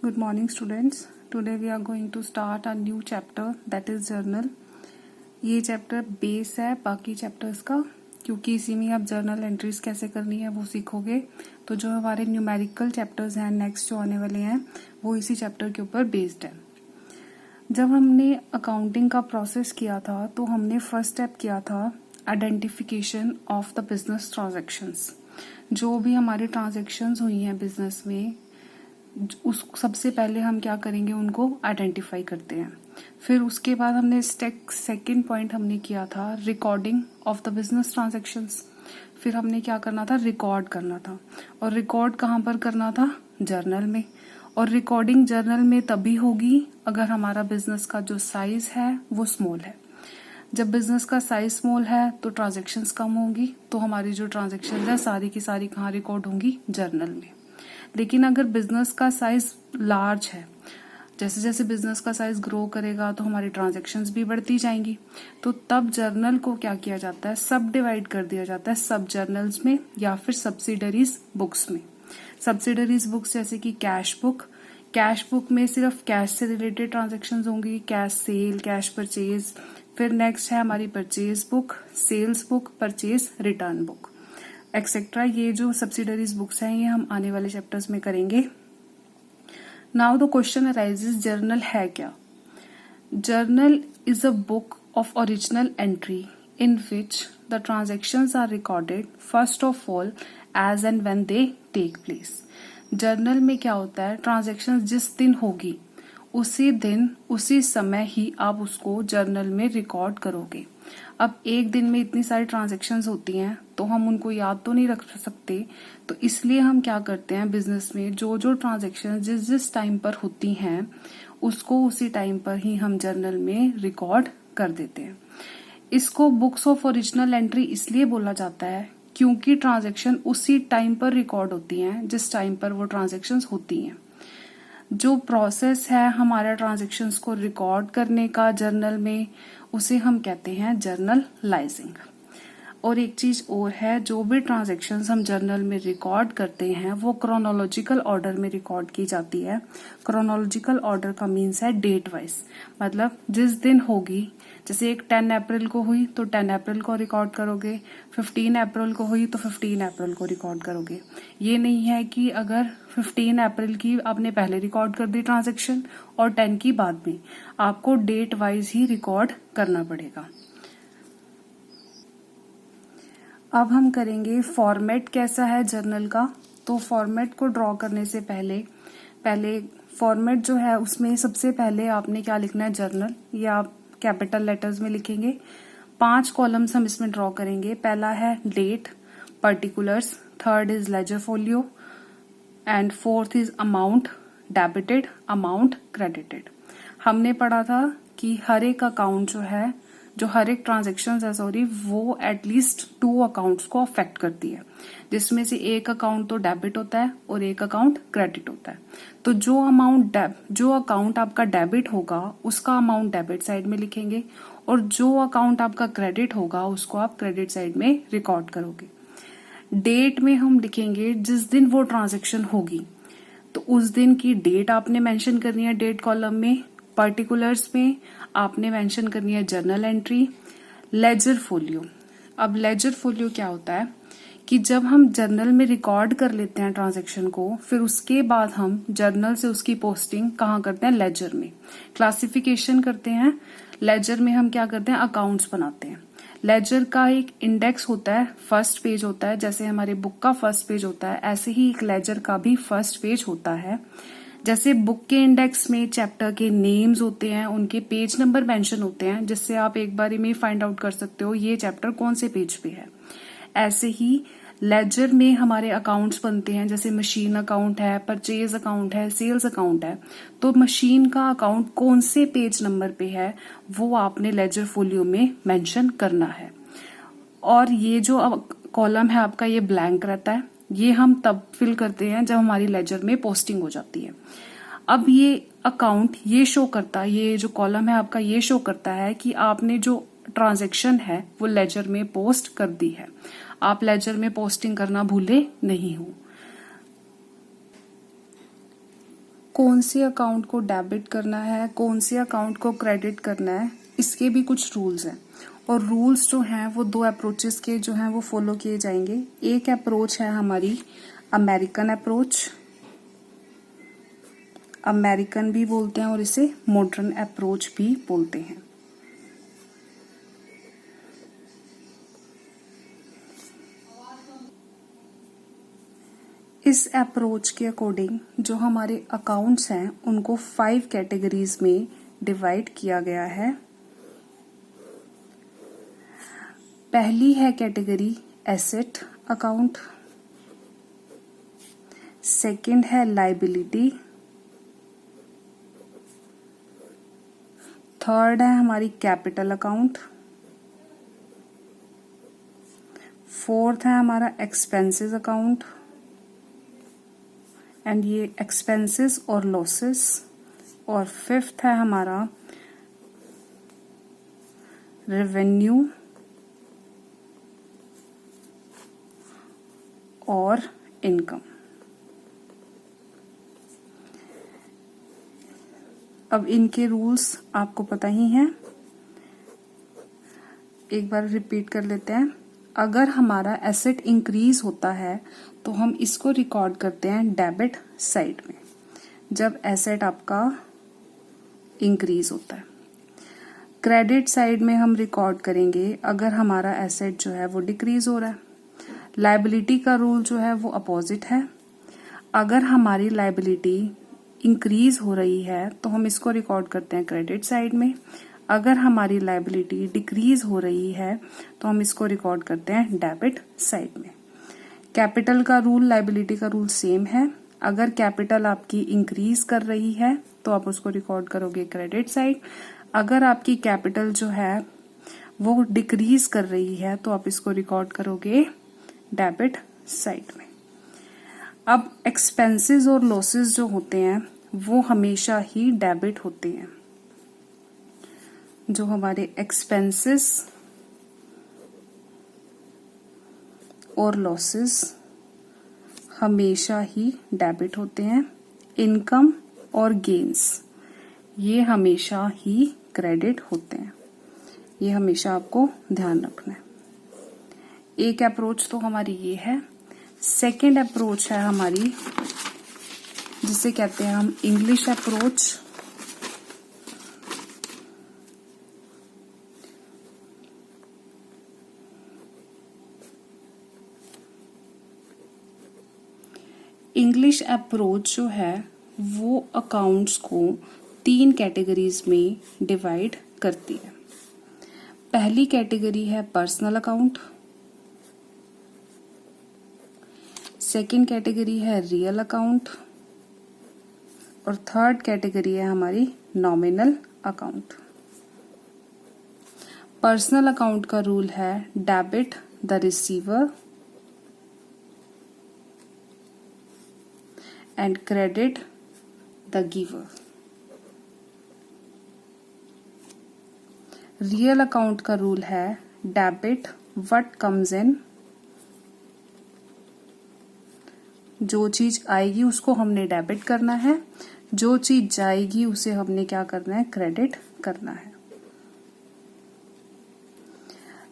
Good morning students. Today we are going to start a new chapter that is journal. ये chapter base है बाकी chapters का, क्योंकि इसी में आप जर्नल एंट्रीज कैसे करनी है वो सीखोगे। तो जो हमारे न्यूमेरिकल चैप्टर्स हैं नेक्स्ट जो आने वाले हैं वो इसी चैप्टर के ऊपर बेस्ड है। जब हमने अकाउंटिंग का प्रोसेस किया था तो हमने फर्स्ट स्टेप किया था identification of the business transactions. जो भी हमारी ट्रांजैक्शंस हुई हैं बिजनेस में, उस सबसे पहले हम क्या करेंगे, उनको आइडेंटिफाई करते हैं। फिर उसके बाद हमने सेकंड पॉइंट हमने किया था recording of the business transactions. फिर हमने क्या करना था, रिकॉर्ड करना था। और रिकॉर्ड कहाँ पर करना था, जर्नल में। और रिकॉर्डिंग जर्नल में तभी होगी अगर हमारा बिजनेस का जो साइज है वो स्मॉल है। जब बिजनेस का साइज स्मॉल है तो ट्रांजैक्शंस कम होंगी, तो हमारी जो ट्रांजैक्शंस है सारी की सारी कहाँ रिकॉर्ड होंगी, जर्नल में। लेकिन अगर बिजनेस का साइज लार्ज है, जैसे जैसे बिजनेस का साइज ग्रो करेगा तो हमारी ट्रांजैक्शंस भी बढ़ती जाएंगी, तो तब जर्नल को क्या किया जाता है, सब डिवाइड कर दिया जाता है सब जर्नल्स में या फिर सब्सिडरीज बुक्स में। सब्सिडरीज बुक्स जैसे कि कैश बुक में सिर्फ कैश से रिलेटेड ट्रांजैक्शंस होंगी, कैश सेल, कैश परचेज। फिर नेक्स्ट है हमारी purchase book, sales book, purchase return book etcetera. ये जो सब्सिडरीज बुक्स हैं ये हम आने वाले चैप्टर्स में करेंगे। Now the question arises, journal है क्या? Journal is a book of original entry in which the transactions are recorded first of all as and when they take place. Journal में क्या होता है, ट्रांजैक्शंस जिस दिन होगी उसी दिन उसी समय ही आप उसको जर्नल में रिकॉर्ड करोगे। अब एक दिन में इतनी सारी ट्रांजैक्शंस होती हैं तो हम उनको याद तो नहीं रख सकते, तो इसलिए हम क्या करते हैं, बिजनेस में जो जो ट्रांजैक्शन जिस जिस टाइम पर होती हैं उसको उसी टाइम पर ही हम जर्नल में रिकॉर्ड कर देते हैं। इसको बुक्स ऑफ ओरिजिनल एंट्री इसलिए बोला जाता है क्योंकि ट्रांजैक्शन उसी टाइम पर रिकॉर्ड होती हैं जिस टाइम पर वो ट्रांजैक्शंस होती हैं। जो प्रोसेस है हमारे ट्रांजैक्शंस को रिकॉर्ड करने का जर्नल में, उसे हम कहते हैं जर्नलाइजिंग। और एक चीज और है, जो भी ट्रांजैक्शंस हम जर्नल में रिकॉर्ड करते हैं वो क्रोनोलॉजिकल ऑर्डर में रिकॉर्ड की जाती है। क्रोनोलॉजिकल ऑर्डर का मीन्स है डेट वाइज, मतलब जिस दिन होगी, जैसे एक 10 अप्रैल को हुई तो 10 अप्रैल को रिकॉर्ड करोगे, 15 अप्रैल को हुई तो 15 अप्रैल को रिकॉर्ड करोगे। ये नहीं है कि अगर 15 अप्रैल की आपने पहले रिकॉर्ड कर दी ट्रांजैक्शन और 10 की बाद में, आपको डेट वाइज ही रिकॉर्ड करना पड़ेगा। अब हम करेंगे फॉर्मेट कैसा है जर्नल का। तो फॉर्मेट को ड्रॉ करने से पहले फॉर्मेट जो है उसमें सबसे पहले आपने क्या लिखना है, जर्नल, या आप कैपिटल लेटर्स में लिखेंगे। 5 कॉलम्स हम इसमें ड्रॉ करेंगे। पहला है date, particulars, third is ledger folio and fourth is amount debited, amount credited. हमने पढ़ा था कि हर एक अकाउंट जो हर एक ट्रांजेक्शन है वो एटलीस्ट 2 अकाउंट्स को अफेक्ट करती है, जिसमें से एक अकाउंट तो डेबिट होता है और एक अकाउंट क्रेडिट होता है। तो जो अकाउंट आपका डेबिट होगा उसका अमाउंट डेबिट साइड में लिखेंगे, और जो अकाउंट आपका क्रेडिट होगा उसको आप क्रेडिट साइड में रिकॉर्ड करोगे। डेट में हम लिखेंगे जिस दिन वो ट्रांजेक्शन होगी, तो उस दिन की डेट आपने मेंशन करनी है डेट कॉलम में। पर्टिकुलर्स में आपने मेंशन करनी है जर्नल एंट्री। लेजर फोलियो, अब लेजर फोलियो क्या होता है कि जब हम जर्नल में रिकॉर्ड कर लेते हैं ट्रांजैक्शन को, फिर उसके बाद हम जर्नल से उसकी पोस्टिंग कहाँ करते हैं, लेजर में क्लासिफिकेशन करते हैं। लेजर में हम क्या करते हैं, अकाउंट्स बनाते हैं। लेजर का एक इंडेक्स होता है, फर्स्ट पेज होता है, जैसे हमारे बुक का फर्स्ट पेज होता है ऐसे ही एक लेजर का भी फर्स्ट पेज होता है। जैसे बुक के इंडेक्स में चैप्टर के नेम्स होते हैं, उनके पेज नंबर मेंशन होते हैं, जिससे आप एक बार में फाइंड आउट कर सकते हो ये चैप्टर कौन से पेज पे है। ऐसे ही लेजर में हमारे अकाउंट्स बनते हैं, जैसे मशीन अकाउंट है, परचेज अकाउंट है, सेल्स अकाउंट है। तो मशीन का अकाउंट कौन से पेज नंबर पे है वो आपने लेजर फोलियो में मेंशन करना है। और ये जो कॉलम है आपका ये ब्लैंक रहता है, ये हम तब फिल करते हैं जब हमारी लेजर में पोस्टिंग हो जाती है। अब ये अकाउंट ये शो करता है, ये जो कॉलम है आपका ये शो करता है कि आपने जो ट्रांजैक्शन है वो लेजर में पोस्ट कर दी है। आप लेजर में पोस्टिंग करना भूले नहीं हो। कौन से अकाउंट को डेबिट करना है, कौन से अकाउंट को क्रेडिट करना है, इसके भी कुछ रूल्स हैं। और रूल्स जो हैं वो 2 अप्रोचेस के जो हैं वो फॉलो किए जाएंगे। एक अप्रोच है हमारी अमेरिकन अप्रोच, अमेरिकन भी बोलते हैं और इसे मॉडर्न अप्रोच भी बोलते हैं। इस अप्रोच के अकॉर्डिंग जो हमारे अकाउंट्स हैं उनको 5 कैटेगरीज में डिवाइड किया गया है। पहली है कैटेगरी एसेट अकाउंट, सेकंड है लायबिलिटी, थर्ड है हमारी कैपिटल अकाउंट, फोर्थ है हमारा एक्सपेंसेस अकाउंट, एंड ये एक्सपेंसेस और लॉसेस, और फिफ्थ है हमारा रेवेन्यू और इनकम। अब इनके रूल्स आपको पता ही हैं, एक बार रिपीट कर लेते हैं। अगर हमारा एसेट इंक्रीज होता है तो हम इसको रिकॉर्ड करते हैं डेबिट साइड में, जब एसेट आपका इंक्रीज होता है। क्रेडिट साइड में हम रिकॉर्ड करेंगे अगर हमारा एसेट जो है वो डिक्रीज हो रहा है। लायबिलिटी का रूल जो है वो अपोजिट है। अगर हमारी लायबिलिटी इंक्रीज हो रही है तो हम इसको रिकॉर्ड करते हैं क्रेडिट साइड में। अगर हमारी लायबिलिटी डिक्रीज हो रही है तो हम इसको रिकॉर्ड करते हैं डेबिट साइड में। कैपिटल का रूल, लायबिलिटी का रूल सेम है। अगर कैपिटल आपकी इंक्रीज कर रही है तो आप उसको रिकॉर्ड करोगे क्रेडिट साइड। अगर आपकी कैपिटल जो है वो डिक्रीज कर रही है तो आप इसको रिकॉर्ड करोगे डेबिट साइड में। अब एक्सपेंसेस और लॉसेस जो होते हैं वो हमेशा ही डेबिट होते हैं। जो हमारे एक्सपेंसेस और लॉसेस हमेशा ही डेबिट होते हैं। इनकम और गेन्स ये हमेशा ही क्रेडिट होते हैं। ये हमेशा आपको ध्यान रखना है। एक अप्रोच तो हमारी ये है। सेकंड अप्रोच है हमारी जिसे कहते हैं हम इंग्लिश अप्रोच। इंग्लिश अप्रोच जो है वो अकाउंट्स को 3 कैटेगरीज में डिवाइड करती है। पहली कैटेगरी है पर्सनल अकाउंट, सेकंड कैटेगरी है रियल अकाउंट, और थर्ड कैटेगरी है हमारी नॉमिनल अकाउंट। पर्सनल अकाउंट का रूल है debit the receiver and credit the giver. Real account का रूल है डेबिट व्हाट कम्स इन, जो चीज आएगी उसको हमने डेबिट करना है, जो चीज जाएगी उसे हमने क्या करना है, क्रेडिट करना है।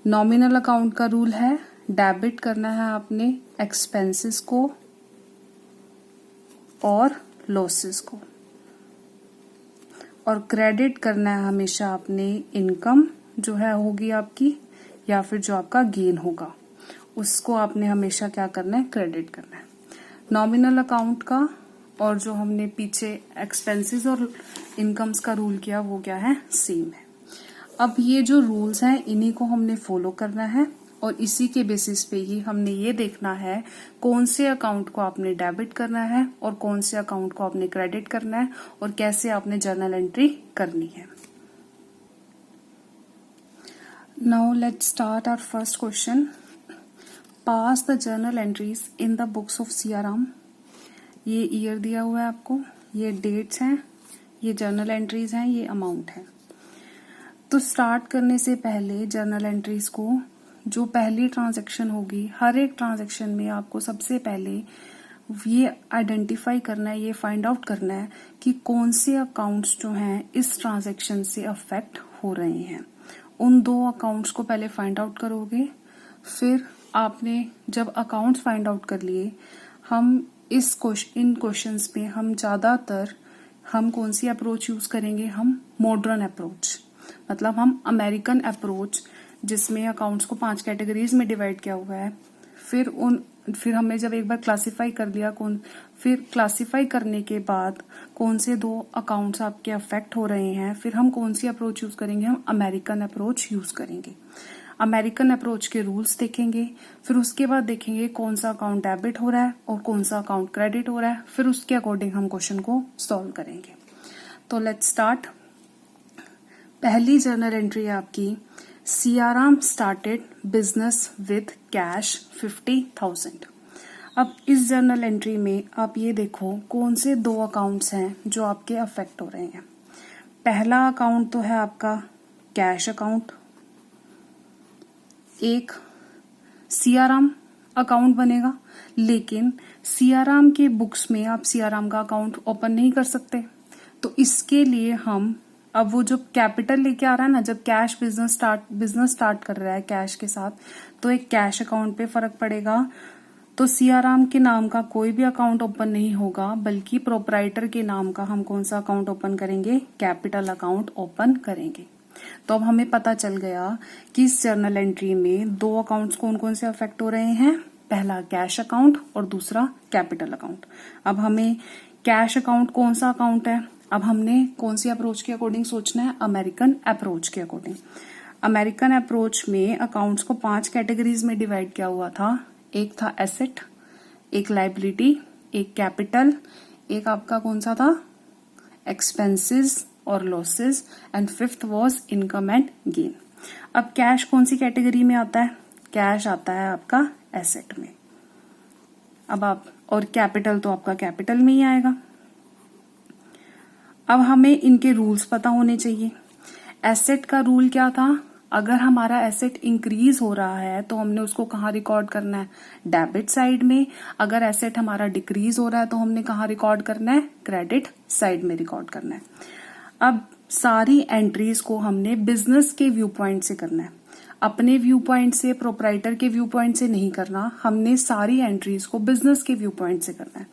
नॉमिनल अकाउंट का रूल है डेबिट करना है आपने एक्सपेंसेस को और लॉसेस को, और क्रेडिट करना है हमेशा आपने इनकम जो है होगी आपकी या फिर जो आपका गेन होगा उसको आपने हमेशा क्या करना है, क्रेडिट करना है। नॉमिनल अकाउंट का और जो हमने पीछे एक्सपेंसेस और इनकम्स का रूल किया वो क्या है, सेम है। अब ये जो रूल्स हैं इन्हीं को हमने फॉलो करना है और इसी के बेसिस पे ही हमने ये देखना है कौन से अकाउंट को आपने डेबिट करना है और कौन से अकाउंट को आपने क्रेडिट करना है और कैसे आपने जर्नल एंट्री करनी है। Now let's start our first question. Pass the journal entries in the books of Siyaram. ये ईयर दिया हुआ है आपको, ये डेट्स हैं, ये जर्नल एंट्रीज हैं, ये अमाउंट है। तो स्टार्ट करने से पहले जर्नल एंट्रीज को जो पहली ट्रांजैक्शन होगी, हर एक ट्रांजैक्शन में आपको सबसे पहले ये आइडेंटिफाई करना है, ये फाइंड आउट करना है कि कौन से अकाउंट्स जो हैं इस ट्रांजैक्शन से अफेक्ट हो रहे हैं। उन 2 अकाउंट्स को पहले फाइंड आउट करोगे, फिर आपने जब अकाउंट्स फाइंड आउट कर लिए, हम इन क्वेश्चंस में हम कौन सी अप्रोच यूज करेंगे, हम मॉडर्न अप्रोच, मतलब हम अमेरिकन अप्रोच, जिसमें अकाउंट्स को 5 कैटेगरीज में डिवाइड किया हुआ है। फिर हमने जब एक बार क्लासिफाई कर लिया, फिर क्लासिफाई करने के बाद कौन से 2 अकाउंट्स आपके अफेक्ट हो रहे हैं, फिर हम कौन सी अप्रोच यूज करेंगे, हम अमेरिकन अप्रोच यूज करेंगे। अमेरिकन अप्रोच के रूल्स देखेंगे, फिर उसके बाद देखेंगे कौन सा अकाउंट डेबिट हो रहा है और कौन सा अकाउंट क्रेडिट हो रहा है, फिर उसके अकॉर्डिंग हम क्वेश्चन को सॉल्व करेंगे। तो लेट्स स्टार्ट। पहली जर्नल एंट्री है आपकी, Siyaram started business with cash 50,000। अब इस जर्नल एंट्री में आप ये देखो कौन से 2 अकाउंट्स हैं जो आपके अफेक्ट हो रहे हैं। पहला अकाउंट तो है आपका कैश अकाउंट, एक सियाराम अकाउंट बनेगा, लेकिन सियाराम के बुक्स में आप सियाराम का अकाउंट ओपन नहीं कर सकते। तो इसके लिए हम अब वो जो कैपिटल लेके आ रहा है ना, जब कैश बिजनेस स्टार्ट कर रहा है कैश के साथ, तो एक कैश अकाउंट पे फर्क पड़ेगा। तो सियाराम के नाम का कोई भी अकाउंट ओपन नहीं होगा, बल्कि प्रोपराइटर के नाम का हम कौन सा अकाउंट ओपन करेंगे, कैपिटल अकाउंट ओपन करेंगे। तो अब हमें पता चल गया कि इस जर्नल एंट्री में 2 अकाउंट्स कौन कौन से अफेक्ट हो रहे हैं, पहला कैश अकाउंट और दूसरा कैपिटल अकाउंट। अब हमें कैश अकाउंट कौन सा अकाउंट है, अब हमने कौन सी अप्रोच के अकॉर्डिंग सोचना है, अमेरिकन अप्रोच के अकॉर्डिंग। अमेरिकन अप्रोच में अकाउंट्स को 5 कैटेगरीज में डिवाइड किया हुआ था। एक था एसेट, एक लाइबिलिटी, एक कैपिटल, एक आपका कौन सा था, एक्सपेंसेस और losses, and 5th was income and gain. अब कैश कौन सी कैटेगरी में आता है, कैश आता है आपका एसेट में। और कैपिटल तो आपका कैपिटल में ही आएगा। अब हमें इनके रूल्स पता होने चाहिए। एसेट का रूल क्या था, अगर हमारा एसेट इंक्रीज हो रहा है तो हमने उसको कहाँ रिकॉर्ड करना है, डेबिट साइड में। अगर एसेट हमारा डिक्रीज हो रहा है तो हमने कहाँ रिकॉर्ड करना है, क्रेडिट साइड में रिकॉर्ड करना है। अब सारी एंट्रीज को हमने बिजनेस के व्यू पॉइंट से करना है, अपने व्यू पॉइंट से, प्रोपराइटर के व्यू पॉइंट से नहीं करना। हमने सारी एंट्रीज को बिजनेस के व्यू पॉइंट से करना है।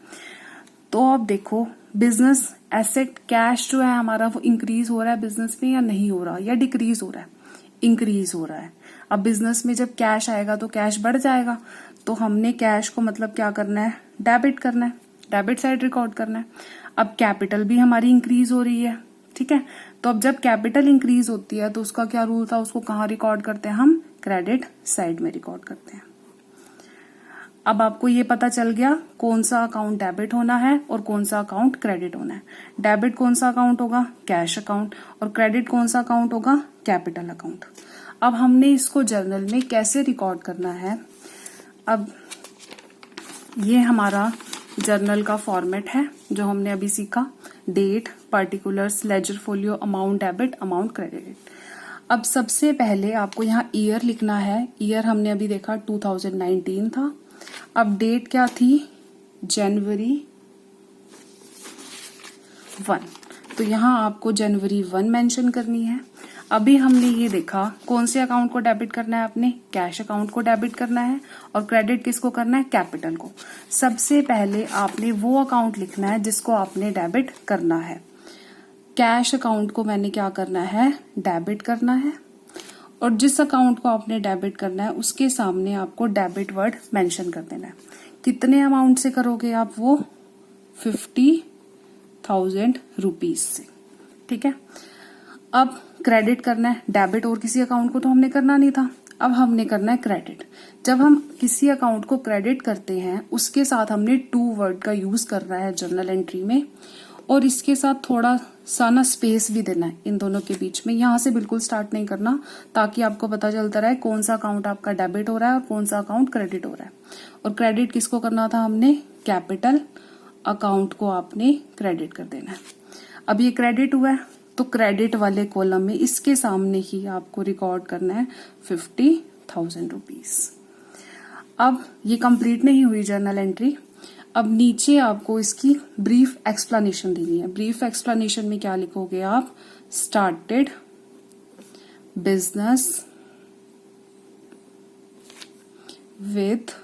तो अब देखो, बिजनेस एसेट कैश जो है हमारा, वो इंक्रीज हो रहा है बिजनेस में या नहीं हो रहा, या डिक्रीज हो रहा है, इंक्रीज हो रहा है। अब बिजनेस में जब कैश आएगा तो कैश बढ़ जाएगा, तो हमने कैश को मतलब क्या करना है, डेबिट करना है, डेबिट साइड रिकॉर्ड करना है। अब कैपिटल भी हमारी इंक्रीज हो रही है, ठीक है। तो अब जब कैपिटल इंक्रीज होती है तो उसका क्या रूल था, उसको कहाँ रिकॉर्ड करते हैं, हम क्रेडिट साइड में रिकॉर्ड करते हैं। अब आपको ये पता चल गया कौन सा अकाउंट डेबिट होना है और कौन सा अकाउंट क्रेडिट होना है। डेबिट कौन सा अकाउंट होगा, कैश अकाउंट, और क्रेडिट कौन सा अकाउंट होगा, कैपिटल अकाउंट। अब हमने इसको जर्नल में कैसे रिकॉर्ड करना है, अब ये हमारा जर्नल का फॉर्मेट है जो हमने अभी सीखा, date, particulars, ledger folio, amount debit, amount credit. अब सबसे पहले आपको यहाँ ईयर लिखना है। ईयर हमने अभी देखा 2019 था। अब डेट क्या थी, जनवरी 1, तो यहाँ आपको जनवरी 1 मेंशन करनी है। अभी हमने ये देखा कौन से अकाउंट को डेबिट करना है, अपने कैश अकाउंट को डेबिट करना है, और क्रेडिट किसको करना है, कैपिटल को। सबसे पहले आपने वो अकाउंट लिखना है जिसको आपने डेबिट करना है। कैश अकाउंट को मैंने क्या करना है, डेबिट करना है, और जिस अकाउंट को आपने डेबिट करना है उसके सामने आपको डेबिट वर्ड मेंशन कर देना है। कितने अमाउंट से करोगे आप, वो 50,000 रुपीज से, ठीक है। अब क्रेडिट करना है, डेबिट और किसी अकाउंट को तो हमने करना नहीं था, अब हमने करना है क्रेडिट। जब हम किसी अकाउंट को क्रेडिट करते हैं उसके साथ हमने टू वर्ड का यूज करना है जर्नल एंट्री में, और इसके साथ थोड़ा सा ना स्पेस भी देना है इन दोनों के बीच में। यहां से बिल्कुल स्टार्ट नहीं करना, ताकि आपको पता चलता रहे कौन सा अकाउंट आपका डेबिट हो रहा है और कौन सा अकाउंट क्रेडिट हो रहा है। और क्रेडिट किसको करना था, हमने कैपिटल अकाउंट को आपने क्रेडिट कर देना है। अब ये क्रेडिट हुआ है तो क्रेडिट वाले कॉलम में इसके सामने ही आपको रिकॉर्ड करना है 50,000 रुपीज। अब ये कंप्लीट नहीं हुई जर्नल एंट्री। अब नीचे आपको इसकी ब्रीफ एक्सप्लेनेशन देनी है। ब्रीफ एक्सप्लेनेशन में क्या लिखोगे आप? स्टार्टेड बिजनेस विथ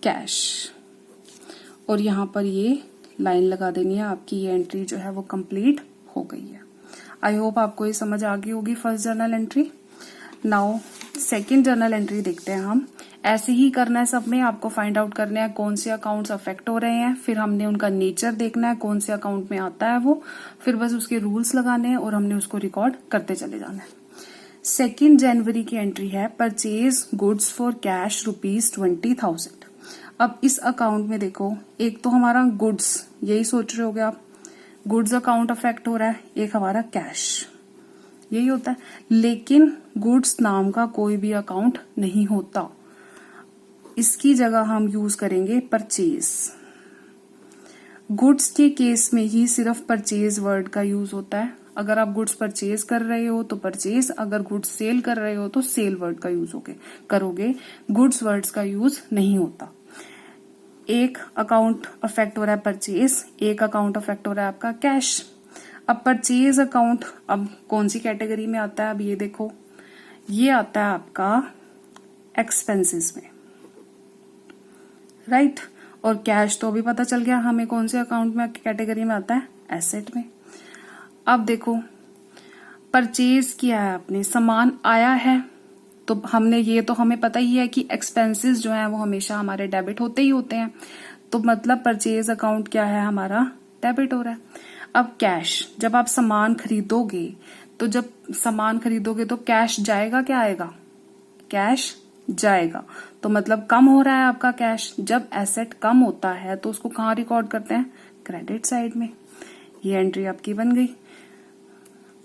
कैश, और यहां पर ये लाइन लगा देनी है। आपकी ये एंट्री जो है वो कंप्लीट हो गई है। आई होप आपको ये समझ आ गई होगी first journal entry. Now second journal entry देखते हैं हम। ऐसे ही करना है सब में, आपको फाइंड आउट करना है कौन से अकाउंट्स अफेक्ट हो रहे हैं, फिर हमने उनका नेचर देखना है, कौन से अकाउंट में आता है वो, फिर बस उसके रूल्स लगाने हैं और हमने उसको रिकॉर्ड करते चले जाना है। 2 जनवरी की एंट्री है, परचेज गुड्स फॉर कैश ₹20,000। अब इस अकाउंट में देखो, एक तो हमारा गुड्स, यही सोच रहे होगे आप, गुड्स अकाउंट अफेक्ट हो रहा है, एक हमारा कैश, यही होता है। लेकिन गुड्स नाम का कोई भी अकाउंट नहीं होता, इसकी जगह हम यूज करेंगे परचेज। गुड्स के केस में ही सिर्फ परचेज वर्ड का यूज होता है। अगर आप गुड्स परचेज कर रहे हो तो परचेज, अगर गुड्स सेल कर रहे हो तो सेल वर्ड का यूज करोगे, गुड्स वर्ड्स का यूज नहीं होता। एक अकाउंट अफेक्ट हो रहा है परचेज, एक अकाउंट अफेक्ट हो रहा है आपका कैश। अब परचेज अकाउंट अब कौन सी कैटेगरी में आता है? अब ये देखो, ये आता है आपका एक्सपेंसेस में, राइट। और कैश तो अभी पता चल गया हमें कौन से अकाउंट में कैटेगरी में आता है, एसेट में। अब देखो, परचेज किया है आपने, सामान आया है, तो हमने ये तो हमें पता ही है कि एक्सपेंसेस जो है वो हमेशा हमारे डेबिट होते ही होते हैं, तो मतलब परचेज अकाउंट क्या है हमारा, डेबिट हो रहा है। अब कैश, जब आप सामान खरीदोगे तो कैश जाएगा, क्या आएगा? कैश जाएगा, तो मतलब कम हो रहा है आपका कैश। जब एसेट कम होता है तो उसको कहाँ रिकॉर्ड करते हैं? क्रेडिट साइड में। ये एंट्री आपकी बन गई।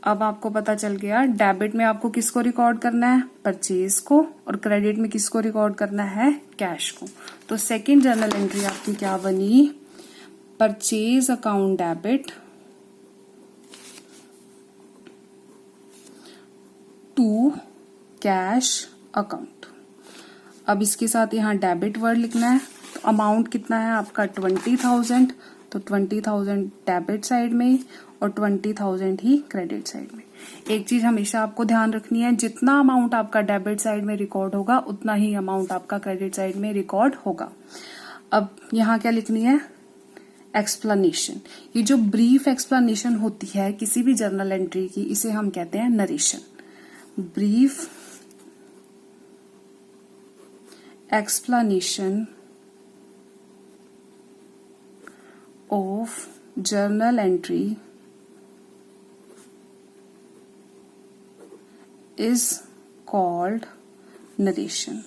अब आपको पता चल गया डेबिट में आपको किसको रिकॉर्ड करना है, परचेज को, और क्रेडिट में किसको रिकॉर्ड करना है, कैश को। तो सेकेंड जर्नल एंट्री आपकी क्या बनी, purchase account debit to cash account. अब इसके साथ यहाँ डेबिट वर्ड लिखना है। तो अमाउंट कितना है आपका 20,000, तो 20,000 डेबिट साइड में और 20,000 ही क्रेडिट साइड में। एक चीज हमेशा आपको ध्यान रखनी है, जितना अमाउंट आपका डेबिट साइड में रिकॉर्ड होगा उतना ही अमाउंट आपका क्रेडिट साइड में रिकॉर्ड होगा। अब यहाँ क्या लिखनी है, एक्सप्लेनेशन। ये जो ब्रीफ एक्सप्लेनेशन होती है किसी भी जर्नल एंट्री की, इसे हम कहते हैं narration. Brief explanation of journal entry is called narration।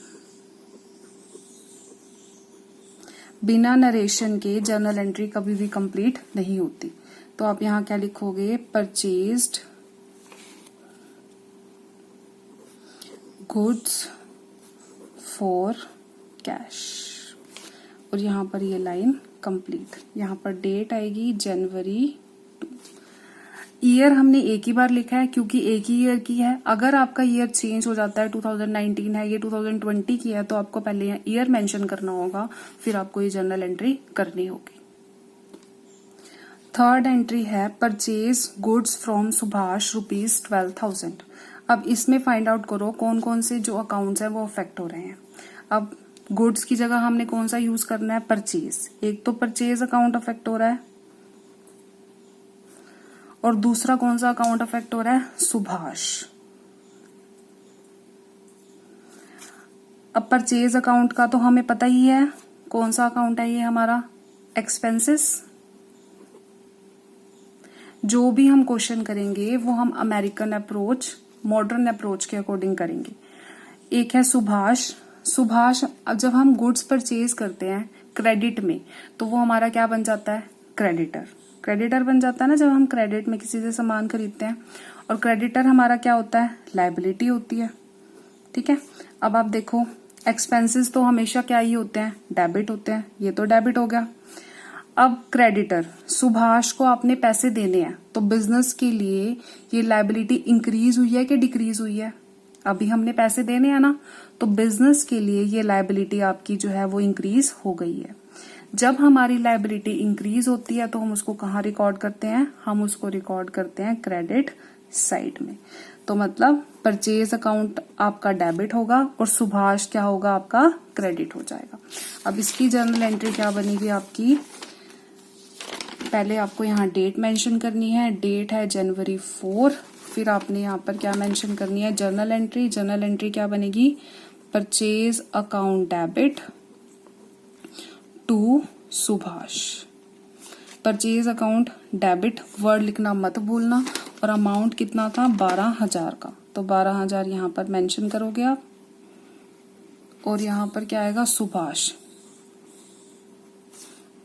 बिना नरेशन के जर्नल एंट्री कभी भी कंप्लीट नहीं होती। तो आप यहां क्या लिखोगे, परचेज्ड गुड्स फॉर कैश, और यहां पर ये लाइन कंप्लीट। यहां पर डेट आएगी जनवरी 2। ईयर हमने एक ही बार लिखा है क्योंकि एक ही ईयर की है। अगर आपका ईयर चेंज हो जाता है, 2019 है, ये 2020 की है, तो आपको पहले यहाँ ईयर मेंशन करना होगा, फिर आपको ये जर्नल एंट्री करनी होगी। थर्ड एंट्री है, परचेज गुड्स फ्रॉम सुभाष ₹12,000। अब इसमें फाइंड आउट करो कौन कौन से जो अकाउंट्स हैं वो अफेक्ट हो रहे हैं। अब गुड्स की जगह हमने कौन सा यूज करना है, परचेज। एक तो परचेज अकाउंट अफेक्ट हो रहा है, और दूसरा कौन सा अकाउंट अफेक्ट हो रहा है, सुभाष। अब परचेज अकाउंट का तो हमें पता ही है कौन सा अकाउंट है, ये हमारा एक्सपेंसेस। जो भी हम क्वेश्चन करेंगे वो हम अमेरिकन अप्रोच, मॉडर्न अप्रोच के अकॉर्डिंग करेंगे। एक है सुभाष। सुभाष, अब जब हम गुड्स परचेज करते हैं क्रेडिट में, तो वो हमारा क्या बन जाता है, क्रेडिटर। क्रेडिटर बन जाता है ना जब हम क्रेडिट में किसी से सामान खरीदते हैं। और क्रेडिटर हमारा क्या होता है, लायबिलिटी होती है, ठीक है। अब आप देखो, एक्सपेंसेस तो हमेशा क्या ही होते हैं, डेबिट होते हैं, ये तो डेबिट हो गया। अब क्रेडिटर, सुभाष को आपने पैसे देने हैं, तो बिजनेस के लिए ये लायबिलिटी इंक्रीज हुई है कि डिक्रीज हुई है, अभी हमने पैसे देने हैं ना, तो बिजनेस के लिए ये लायबिलिटी आपकी जो है वो इंक्रीज हो गई है। जब हमारी लायबिलिटी इंक्रीज होती है तो हम उसको कहाँ रिकॉर्ड करते हैं, हम उसको रिकॉर्ड करते हैं क्रेडिट साइड में। तो मतलब परचेज अकाउंट आपका डेबिट होगा और सुभाष क्या होगा, आपका क्रेडिट हो जाएगा। अब इसकी जर्नल एंट्री क्या बनेगी आपकी, पहले आपको यहाँ डेट मेंशन करनी है, डेट है जनवरी 4। फिर आपने यहाँ पर क्या मेंशन करनी है, जर्नल एंट्री। जर्नल एंट्री क्या बनेगी, purchase account debit to Subhash. Purchase account debit word लिखना मत भूलना, और अमाउंट कितना था, 12,000 का। तो 12,000 यहाँ पर मेंशन करोगे आप, और यहाँ पर क्या आएगा, सुभाष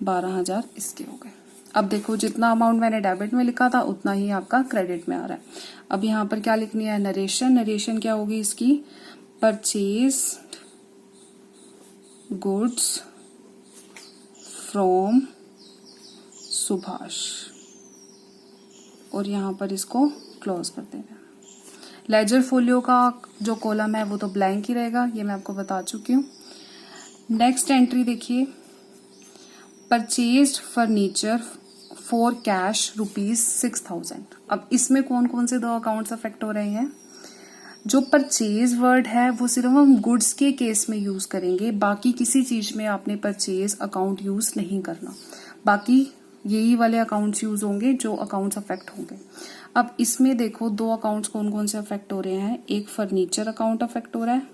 12,000 इसके हो गए। अब देखो जितना अमाउंट मैंने डेबिट में लिखा था उतना ही आपका क्रेडिट में आ रहा है। अब यहाँ पर क्या लिखनी है, नरेशन। नरेशन क्या होगी इसकी, परचेज गुड्स फ्रॉम सुभाष, और यहाँ पर इसको क्लोज कर देना। लेजर फोलियो का जो कॉलम है वो तो ब्लैंक ही रहेगा, ये मैं आपको बता चुकी हूँ। नेक्स्ट एंट्री देखिए, परचेज्ड फर्नीचर फॉर कैश ₹6,000। अब इसमें कौन कौन से दो अकाउंट्स अफेक्ट हो रहे हैं, जो परचेज वर्ड है वो सिर्फ हम गुड्स के केस में यूज करेंगे, बाकी किसी चीज में आपने परचेज अकाउंट यूज नहीं करना। बाकी यही वाले अकाउंट्स यूज होंगे जो अकाउंट्स अफेक्ट होंगे। अब इसमें देखो दो अकाउंट्स कौन कौन से अफेक्ट हो रहे हैं, एक फर्नीचर अकाउंट अफेक्ट हो रहा है,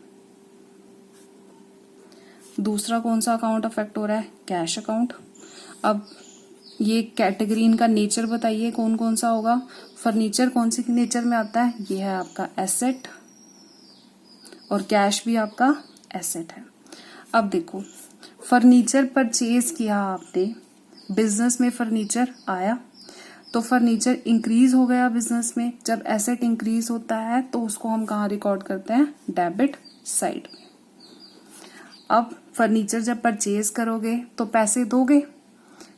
दूसरा कौन सा अकाउंट अफेक्ट हो रहा है, कैश अकाउंट। अब ये कैटेगरी, इनका नेचर बताइए कौन कौन सा होगा। फर्नीचर कौन सी नेचर में आता है, ये है आपका एसेट, और कैश भी आपका एसेट है। अब देखो फर्नीचर परचेज किया आपने, बिजनेस में फर्नीचर आया तो फर्नीचर इंक्रीज हो गया बिजनेस में। जब एसेट इंक्रीज होता है तो उसको हम कहाँ रिकॉर्ड करते हैं, डेबिट साइड में। अब फर्नीचर जब परचेज करोगे तो पैसे दोगे,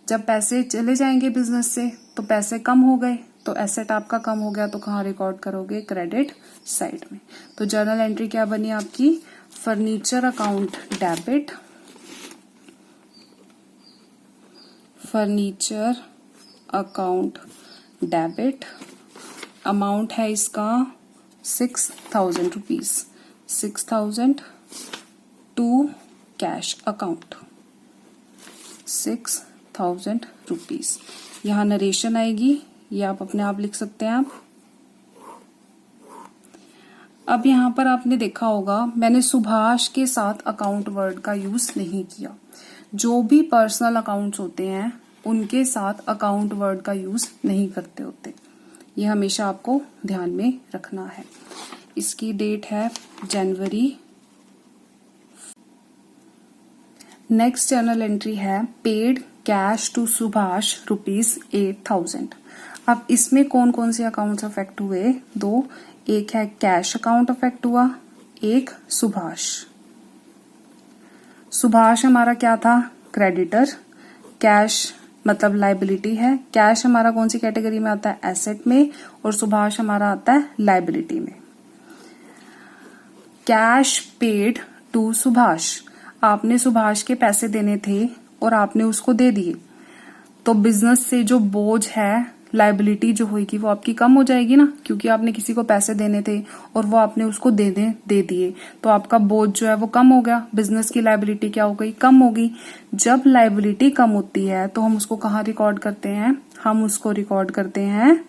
जब पैसे चले जाएंगे बिजनेस से तो पैसे कम हो गए, तो एसेट आपका कम हो गया, तो कहाँ रिकॉर्ड करोगे, क्रेडिट साइड में। तो जर्नल एंट्री क्या बनी आपकी, furniture account debit, furniture account debit, amount है इसका 6,000 rupees, 6,000 to cash account, 6,000 rupees. यहाँ नरेशन आएगी, ये आप अपने आप लिख सकते हैं आप। अब यहाँ पर आपने देखा होगा मैंने सुभाष के साथ अकाउंट वर्ड का यूज नहीं किया। जो भी पर्सनल अकाउंट्स होते हैं उनके साथ अकाउंट वर्ड का यूज नहीं करते होते, ये हमेशा आपको ध्यान में रखना है। इसकी डेट है जनवरी। नेक्स्ट जर्नल एंट्री है पेड कैश टू सुभाष ₹8,000। अब इसमें कौन कौन से अकाउंट्स अफेक्ट हुए, दो, एक है कैश अकाउंट अफेक्ट हुआ, एक सुभाष। सुभाष हमारा क्या था, क्रेडिटर, कैश मतलब लायबिलिटी है। कैश हमारा कौन सी कैटेगरी में आता है, एसेट में, और सुभाष हमारा आता है लायबिलिटी में। कैश पेड टू सुभाष, आपने सुभाष के पैसे देने थे और आपने उसको दे दिए, तो बिजनेस से जो बोझ है, लायबिलिटी जो होगी वो आपकी कम हो जाएगी ना, क्योंकि आपने किसी को पैसे देने थे और वो आपने उसको दे दिए, तो आपका बोझ जो है वो कम हो गया, बिजनेस की लायबिलिटी क्या हो गई, कम होगी। जब लायबिलिटी कम होती है तो हम उसको कहाँ रिकॉर्ड करते हैं, हम उसको रिकॉर्ड करते हैं,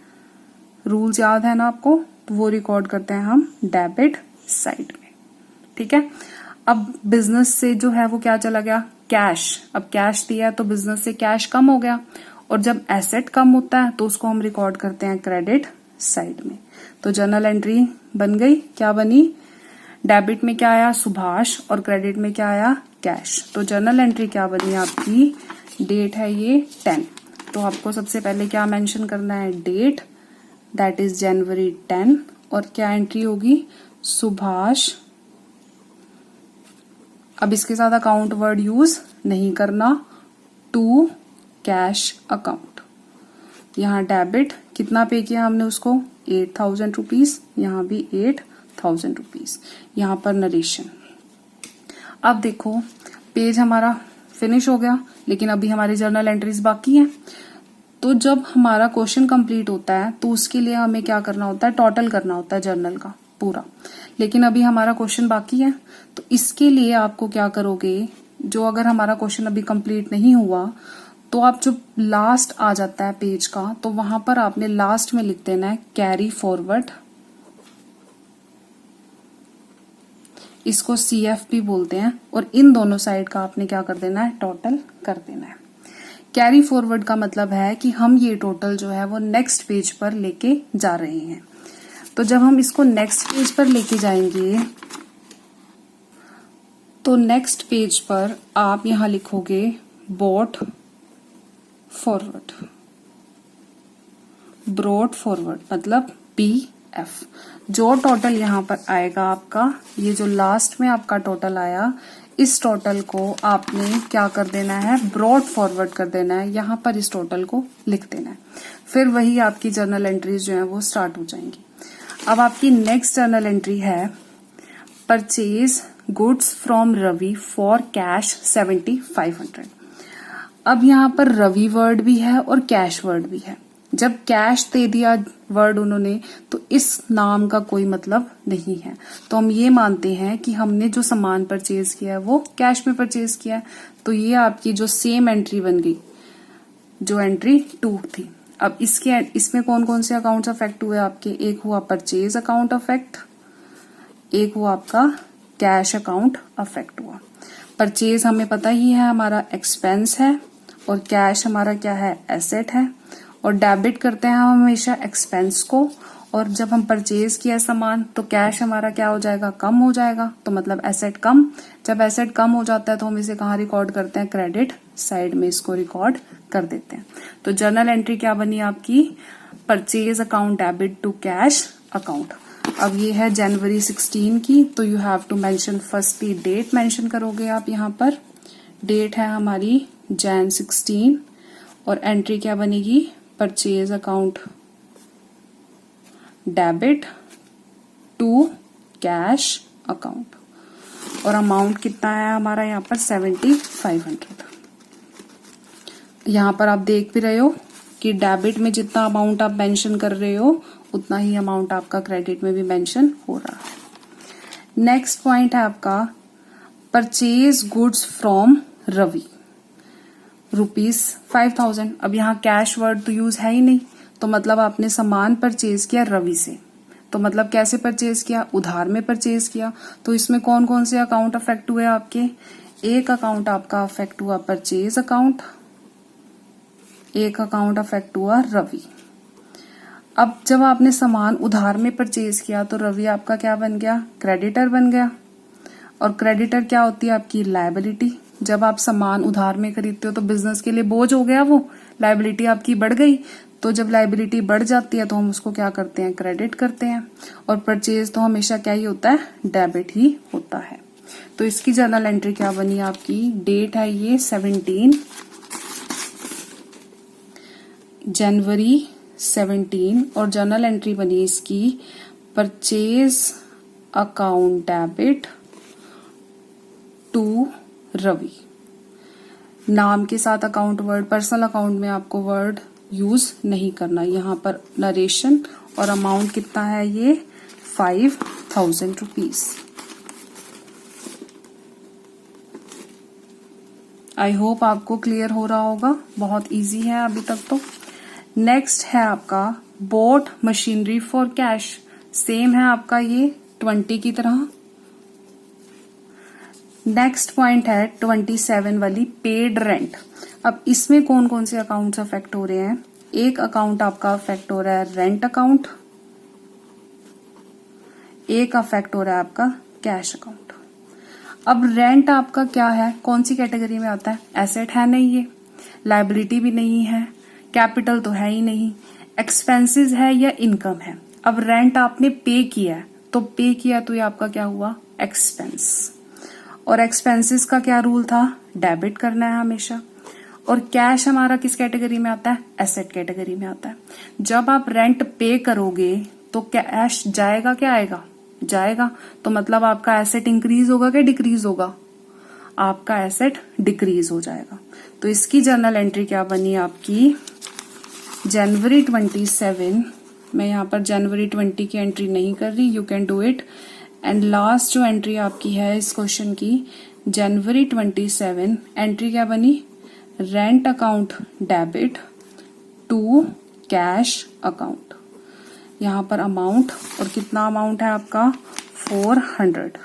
रूल्स याद है ना आपको, तो वो रिकॉर्ड करते हैं हम डेबिट साइड में। ठीक है। अब बिजनेस से जो है वो क्या चला गया, कैश। अब कैश दिया तो बिजनेस से कैश कम हो गया, और जब एसेट कम होता है तो उसको हम रिकॉर्ड करते हैं क्रेडिट साइड में। तो जर्नल एंट्री बन गई, क्या बनी, डेबिट में क्या आया, सुभाष, और क्रेडिट में क्या आया, कैश। तो जर्नल एंट्री क्या बनी आपकी, डेट है ये 10, तो आपको सबसे पहले क्या मेंशन करना है, डेट, दैट इज जनवरी 10, और क्या एंट्री होगी, सुभाष। अब इसके साथ अकाउंट वर्ड यूज नहीं करना, टू कैश अकाउंट। यहाँ डेबिट कितना पे किया हमने उसको, 8,000 रुपीज, यहाँ भी 8,000 रुपीज। यहाँ पर नरेशन। अब देखो पेज हमारा फिनिश हो गया। लेकिन अभी हमारे जर्नल एंट्रीज बाकी हैं। तो जब हमारा क्वेश्चन कंप्लीट होता है तो उसके लिए हमें क्या करना होता है, टोटल करना होता है जर्नल का पूरा। लेकिन अभी हमारा क्वेश्चन बाकी है, तो इसके लिए आपको क्या करोगे, जो अगर हमारा क्वेश्चन अभी कंप्लीट नहीं हुआ तो आप जो लास्ट आ जाता है पेज का, तो वहां पर आपने लास्ट में लिख देना है कैरी फॉरवर्ड, इसको CF भी बोलते हैं, और इन दोनों साइड का आपने क्या कर देना है, टोटल कर देना है। कैरी फॉरवर्ड का मतलब है कि हम ये टोटल जो है वो नेक्स्ट पेज पर लेके जा रहे हैं। तो जब हम इसको नेक्स्ट पेज पर लेके जाएंगे तो नेक्स्ट पेज पर आप यहां लिखोगे बॉट फॉरवर्ड, ब्रॉट फॉरवर्ड मतलब BF। जो टोटल यहां पर आएगा आपका, ये जो लास्ट में आपका टोटल आया, इस टोटल को आपने क्या कर देना है, ब्रॉट फॉरवर्ड कर देना है, यहां पर इस टोटल को लिख देना है। फिर वही आपकी जर्नल एंट्रीज जो है वो स्टार्ट हो जाएंगी। अब आपकी नेक्स्ट जर्नल एंट्री है purchase goods from Ravi for cash 7500। अब यहां पर रवि वर्ड भी है और कैश वर्ड भी है। जब कैश दे दिया वर्ड उन्होंने, तो इस नाम का कोई मतलब नहीं है, तो हम ये मानते हैं कि हमने जो सामान परचेज किया है वो कैश में परचेज किया है। तो ये आपकी जो सेम एंट्री बन गई, जो एंट्री 2 थी। अब इसमें कौन कौन से अकाउंट्स अफेक्ट हुए आपके, एक हुआ परचेज अकाउंट अफेक्ट, एक हुआ आपका कैश अकाउंट अफेक्ट हुआ। परचेज हमें पता ही है हमारा एक्सपेंस है, और कैश हमारा क्या है, एसेट है। और डेबिट करते हैं हम हमेशा एक्सपेंस को, और जब हम परचेज किया सामान तो कैश हमारा क्या हो जाएगा, कम हो जाएगा, तो मतलब एसेट कम। जब एसेट कम हो जाता है तो हम इसे कहाँ रिकॉर्ड करते हैं, क्रेडिट साइड में इसको रिकॉर्ड कर देते हैं। तो जर्नल एंट्री क्या बनी आपकी, purchase account debit to cash account. अब ये है जनवरी 16 की, तो you have to mention firstly date mention करोगे आप। यहाँ पर डेट है हमारी Jan 16, और एंट्री क्या बनेगी, purchase account debit to cash account, और अमाउंट कितना है हमारा यहाँ पर 7500। यहाँ पर आप देख भी रहे हो कि डेबिट में जितना अमाउंट आप मेंशन कर रहे हो उतना ही अमाउंट आपका क्रेडिट में भी मेंशन हो रहा है। नेक्स्ट पॉइंट है आपका परचेज गुड्स फ्रॉम रवि ₹5000। अब यहाँ कैश वर्ड तो यूज है ही नहीं, तो मतलब आपने सामान परचेज किया रवि से, तो मतलब कैसे परचेज किया, उधार में परचेज किया। तो इसमें कौन कौन से अकाउंट अफेक्ट हुए आपके, एक अकाउंट आपका अफेक्ट हुआ परचेज अकाउंट, एक अकाउंट अफेक्ट हुआ रवि। अब जब आपने सामान उधार में परचेज किया तो रवि आपका क्या बन गया, क्रेडिटर बन गया। और क्रेडिटर क्या होती है आपकी, लायबिलिटी। जब आप सामान उधार में खरीदते हो तो बिजनेस के लिए बोझ हो गया, वो लायबिलिटी आपकी बढ़ गई। तो जब लायबिलिटी बढ़ जाती है तो हम उसको क्या करते हैं, क्रेडिट करते हैं। और परचेज तो हमेशा क्या ही होता है, डेबिट ही होता है। तो इसकी जर्नल एंट्री क्या बनी आपकी, डेट है ये 17 जनवरी 17, और जर्नल एंट्री बनी इसकी purchase account debit to Ravi. नाम के साथ अकाउंट वर्ड, पर्सनल अकाउंट में आपको वर्ड यूज नहीं करना। यहाँ पर नरेशन, और अमाउंट कितना है ये 5000 रुपीज। आई होप आपको क्लियर हो रहा होगा, बहुत इजी है अभी तक तो। नेक्स्ट है आपका boat machinery for cash, same है आपका ये 20 की तरह। नेक्स्ट पॉइंट है 27 वाली पेड रेंट। अब इसमें कौन कौन से अकाउंट्स अफेक्ट हो रहे हैं, एक अकाउंट आपका अफेक्ट हो रहा है रेंट अकाउंट, एक अफेक्ट हो रहा है आपका कैश अकाउंट। अब रेंट आपका क्या है, कौन सी कैटेगरी में आता है, एसेट है नहीं, ये लायबिलिटी भी नहीं है, कैपिटल तो है ही नहीं, एक्सपेंसेस है या इनकम है। अब रेंट आपने पे किया है, तो पे किया तो ये आपका क्या हुआ, एक्सपेंस। और एक्सपेंसेस का क्या रूल था, डेबिट करना है हमेशा। और कैश हमारा किस कैटेगरी में आता है, एसेट कैटेगरी में आता है। जब आप रेंट पे करोगे तो कैश जाएगा, क्या आएगा, जाएगा। तो मतलब आपका एसेट इंक्रीज होगा क्या डिक्रीज होगा, आपका एसेट डिक्रीज हो जाएगा। तो इसकी जर्नल एंट्री क्या बनी आपकी, जनवरी 27, मैं यहाँ पर जनवरी 20 की एंट्री नहीं कर रही, you can do it. And last जो एंट्री आपकी है इस क्वेश्चन की, जनवरी 27, एंट्री क्या बनी, rent account debit to cash account. यहाँ पर अमाउंट, और कितना अमाउंट है आपका, 400।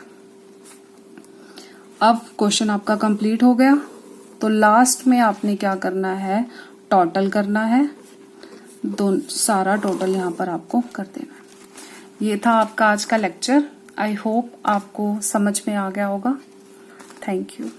अब क्वेश्चन आपका कंप्लीट हो गया। तो लास्ट में आपने क्या करना है, टोटल करना है, सारा टोटल यहाँ पर आपको कर देना है। ये था आपका आज का लेक्चर। आई होप आपको समझ में आ गया होगा। Thank you.